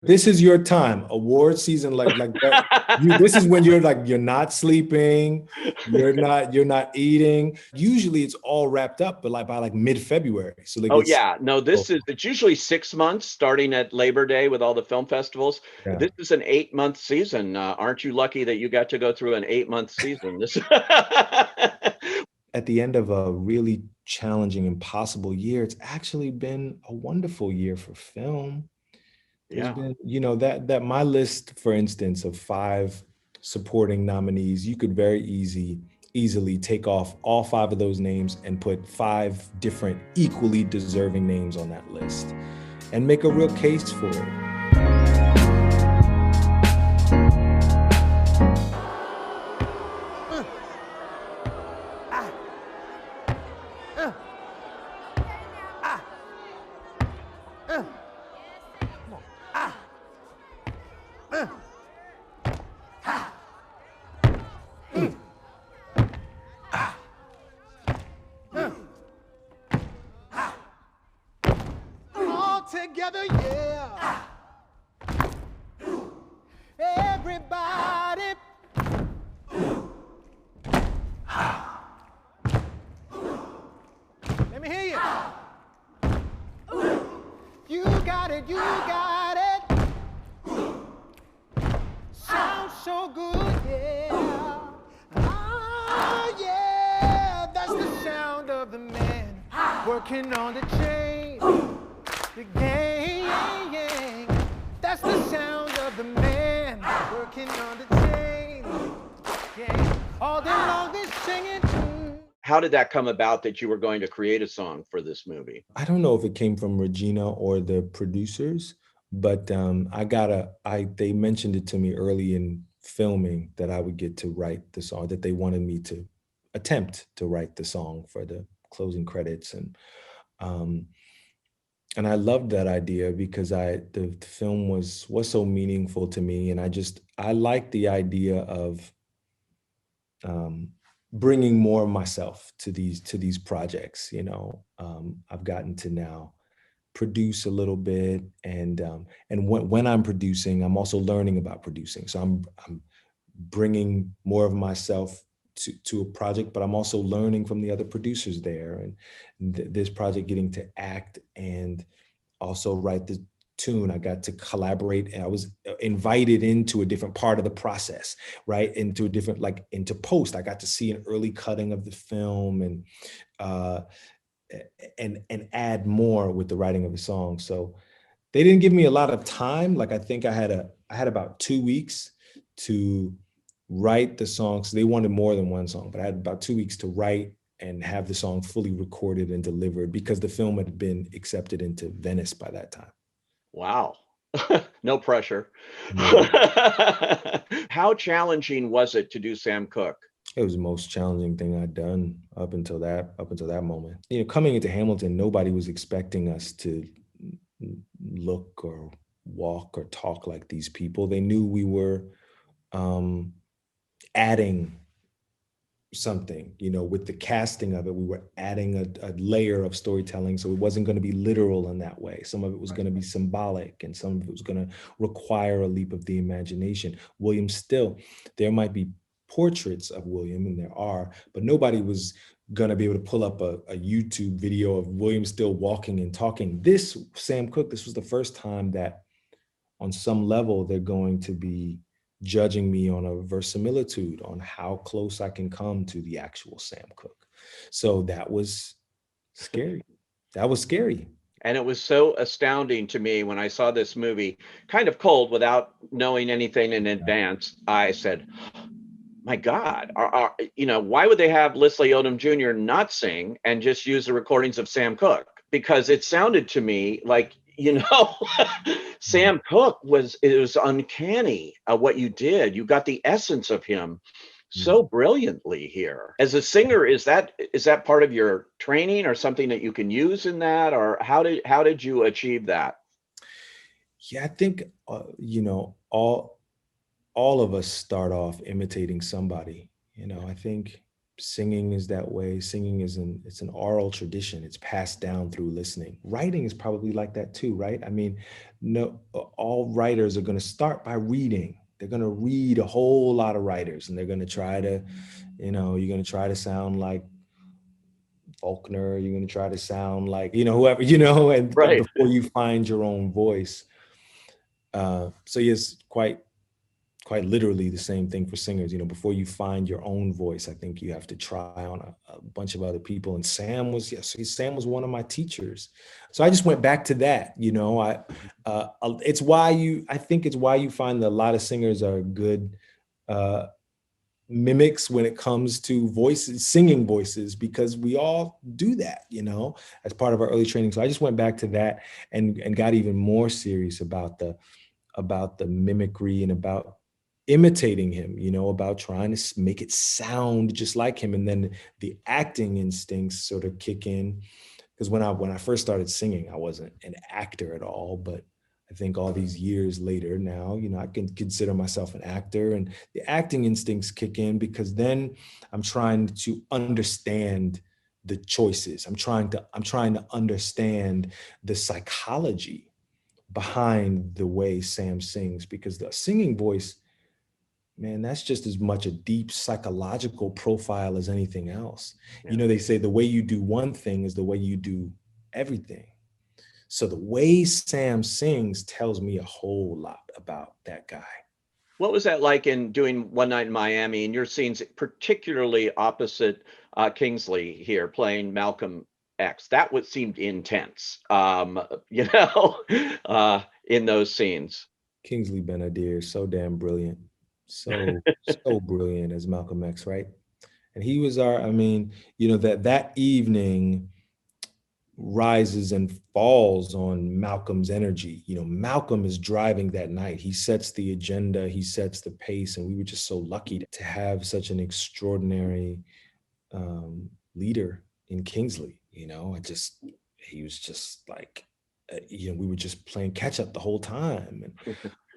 This is your time, award season, like that. This is when you're like, you're not sleeping, you're not eating. Usually it's all wrapped up, but like by like mid-February. So like Oh it's, yeah, no, oh, it's usually 6 months starting at Labor Day with all the film festivals. yeah. This is an 8 month season. Aren't you lucky that you got to go through an 8 month season? This At the end of a really challenging, impossible year, it's actually been a wonderful year for film. There's Yeah. been, that my list, for instance, of 5 supporting nominees, you could very easily take off all 5 of those names and put 5 different equally deserving names on that list and make a real case for it. All together, yeah. Everybody. Let me hear you. You got it, you got it. Sounds so good, yeah. Ah, yeah. That's the sound of the man working on the chain. The gang. That's the sound of the man working on the chain. Gang. All day long they're singing. How did that come about that you were going to create a song for this movie? I don't know if it came from Regina or the producers, but they mentioned it to me early in filming that I would get to write the song, that they wanted me to attempt to write the song for the closing credits. Um, and I loved that idea because the film was so meaningful to me. And I like the idea of um, bringing more of myself to these projects. I've gotten to now produce a little bit, and when I'm producing, I'm also learning about producing. So I'm bringing more of myself to a project, but I'm also learning from the other producers there, and this project, getting to act and also write the tune. I got to collaborate, and I was invited into a different part of the process, right? Into a different, like into post. I got to see an early cutting of the film, uh, and add more with the writing of the song. So they didn't give me a lot of time. Like I think I had about 2 weeks to write the song. So they wanted more than one song, but I had about 2 weeks to write and have the song fully recorded and delivered because the film had been accepted into Venice by that time. Wow. No pressure. Yeah. How challenging was it to do Sam Cooke? It was the most challenging thing I'd done up until that moment. Coming into Hamilton, nobody was expecting us to look or walk or talk like these people. They knew we were um, adding something, with the casting of it. We were adding a layer of storytelling. So it wasn't going to be literal in that way. Some of it was going to be symbolic, and some of it was going to require a leap of the imagination. William Still, there might be portraits of William, and there are, but nobody was going to be able to pull up a YouTube video of William Still walking and talking. This Sam Cooke, this was the first time that on some level they're going to be judging me on a verisimilitude, on how close I can come to the actual Sam Cooke. So that was scary. That was scary. And it was so astounding to me when I saw this movie, kind of cold without knowing anything in advance. I said, my God, why would they have Leslie Odom Jr. not sing and just use the recordings of Sam Cooke? Because it sounded to me like, Sam Cooke it was uncanny what you did. You got the essence of him so brilliantly here. As a singer, is that part of your training or something that you can use in that, or how did you achieve that? Yeah, I think all of us start off imitating somebody. I think Singing is that way. Singing is it's an oral tradition. It's passed down through listening. Writing is probably like that too, right? I mean, no, all writers are going to start by reading. They're going to read a whole lot of writers, and they're going to try to, you're going to try to sound like Faulkner. You're going to try to sound like, whoever, and Right. before you find your own voice. So yes, quite literally the same thing for singers. Before you find your own voice, I think you have to try on a bunch of other people. And Sam was one of my teachers. So I just went back to that. I think it's why you find that a lot of singers are good mimics when it comes to voices, singing voices, because we all do that, as part of our early training. So I just went back to that and got even more serious about the mimicry and about imitating him, about trying to make it sound just like him. And then the acting instincts sort of kick in. Because when I first started singing, I wasn't an actor at all, but I think all these years later now, I can consider myself an actor, and the acting instincts kick in because then I'm trying to understand the choices. I'm trying to understand the psychology behind the way Sam sings, because the singing voice, man, that's just as much a deep psychological profile as anything else. Yeah. They say the way you do one thing is the way you do everything. So the way Sam sings tells me a whole lot about that guy. What was that like in doing One Night in Miami and your scenes, particularly opposite Kingsley here playing Malcolm X? That would seemed intense, in those scenes. Kingsley Ben-Adir, so damn brilliant. So brilliant as Malcolm X, right? And he was that evening rises and falls on Malcolm's energy. Malcolm is driving that night. He sets the agenda, he sets the pace, and we were just so lucky to have such an extraordinary leader in Kingsley. He was just like, we were just playing catch up the whole time.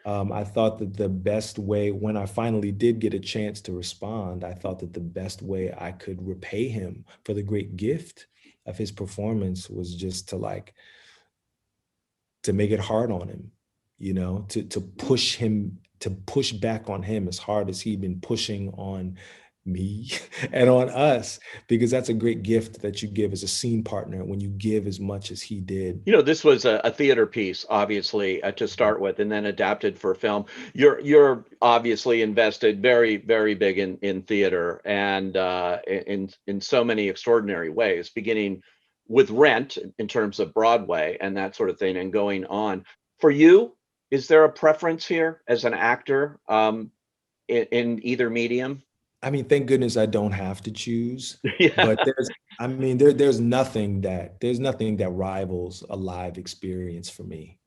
And I thought that the best way, when I finally did get a chance to respond, I thought that the best way I could repay him for the great gift of his performance was just to make it hard on him, to push back on him as hard as he'd been pushing on me and on us, because that's a great gift that you give as a scene partner when you give as much as he did. This was a theater piece, obviously, to start with, and then adapted for film. You're obviously invested very, very big in theater, and in so many extraordinary ways, beginning with Rent in terms of Broadway and that sort of thing, and going on. For you, is there a preference here as an actor in either medium? I mean, thank goodness I don't have to choose. Yeah. But there's nothing that rivals a live experience for me.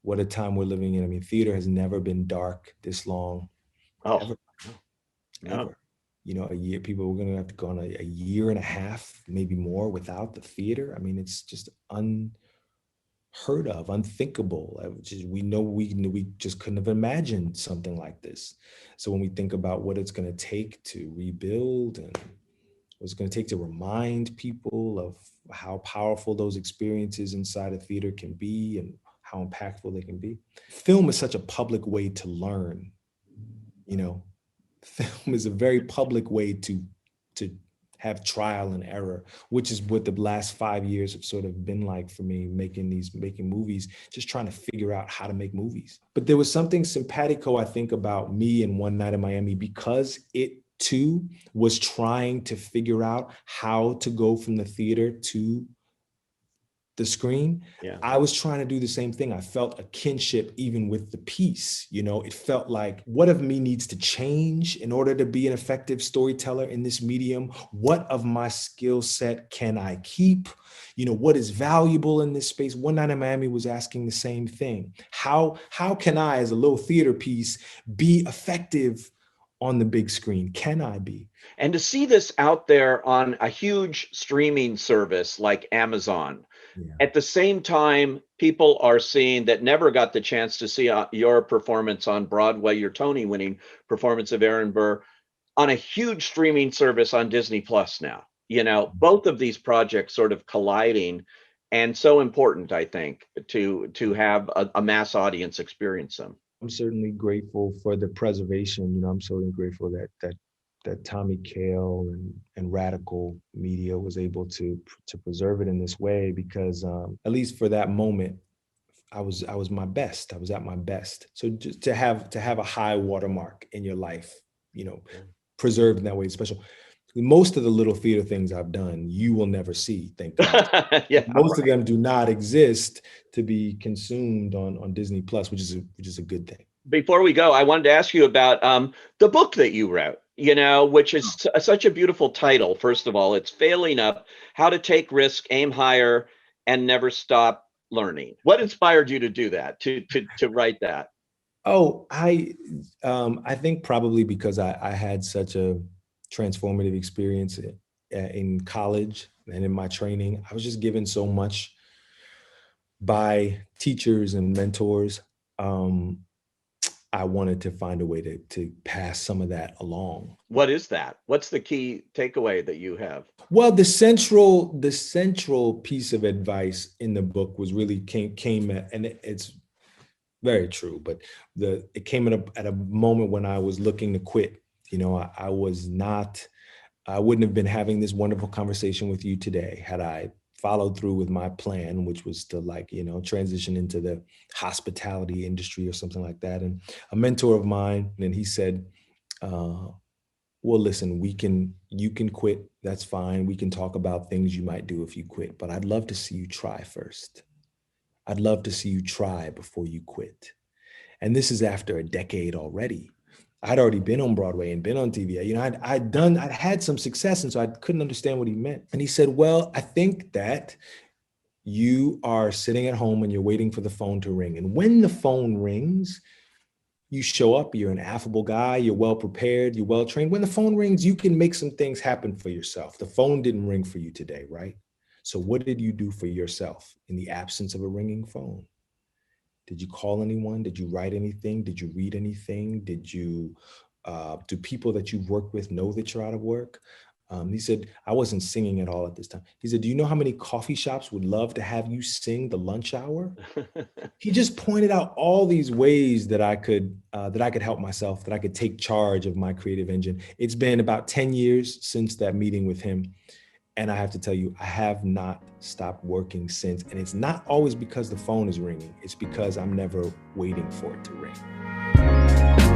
What a time we're living in. I mean, theater has never been dark this long. Oh, Ever. no. Ever. A year, people were going to have to go on a year and a half, maybe more, without the theater. I mean, it's just unheard of, unthinkable. We just couldn't have imagined something like this. So when we think about what it's going to take to rebuild and what it's going to take to remind people of how powerful those experiences inside a theater can be and how impactful they can be. Film is such a public way to learn. Film is a very public way to have trial and error, which is what the last 5 years have sort of been like for me, making movies, just trying to figure out how to make movies. But there was something simpatico, I think, about me in One Night in Miami, because it too was trying to figure out how to go from the theater to the screen. Yeah. I was trying to do the same thing. I felt a kinship even with the piece. It felt like, what of me needs to change in order to be an effective storyteller in this medium? What of my skill set can I keep? What is valuable in this space? One Night in Miami was asking the same thing. How can I, as a little theater piece, be effective on the big screen? Can I be? And to see this out there on a huge streaming service like Amazon, Yeah. at the same time, people are seeing that never got the chance to see your performance on Broadway, your Tony-winning performance of Aaron Burr. on a huge streaming service on Disney Plus now. You know, both of these projects sort of colliding, and so important, I think, to have a mass audience experience them. I'm certainly grateful for the preservation. You know, I'm certainly grateful that Tommy Kail and Radical Media was able to preserve it in this way, because at least for that moment, I was my best. I was at my best. So just to have a high watermark in your life, you know, preserved in that way is special. Most of the little theater things I've done, you will never see, thank God. Yeah, Most of them do not exist to be consumed on Disney Plus, which is a good thing. Before we go, I wanted to ask you about the book that you wrote, you know, which is such a beautiful title. First of all, it's Failing Up: How to Take Risk, Aim Higher, and Never Stop Learning. What inspired you to do that, to write that? Oh, I think probably because I had such a transformative experience in college and in my training. I was just given so much by teachers and mentors. I wanted to find a way to pass some of that along. What is that? What's the key takeaway that you have? Well, the central piece of advice in the book was really came at, and it's very true, but it came at a moment when I was looking to quit. You know, I wouldn't have been having this wonderful conversation with you today had I followed through with my plan, which was to, like, you know, transition into the hospitality industry or something like that. And a mentor of mine, and he said, well, listen, you can quit. That's fine. We can talk about things you might do if you quit, but I'd love to see you try first. I'd love to see you try before you quit. And this is after a decade already. I'd already been on Broadway and been on TV. You know, I'd had some success, and so I couldn't understand what he meant. And he said, well, I think that you are sitting at home and you're waiting for the phone to ring. And when the phone rings, you show up, you're an affable guy, you're well prepared, you're well trained. When the phone rings, you can make some things happen for yourself. The phone didn't ring for you today, right? So what did you do for yourself in the absence of a ringing phone? Did you call anyone? Did you write anything? Did you read anything? Did you, do people that you've worked with know that you're out of work? He said, I wasn't singing at all at this time. He said, do you know how many coffee shops would love to have you sing the lunch hour? He just pointed out all these ways that I could help myself, that I could take charge of my creative engine. It's been about 10 years since that meeting with him. And I have to tell you, I have not stopped working since. And it's not always because the phone is ringing. It's because I'm never waiting for it to ring.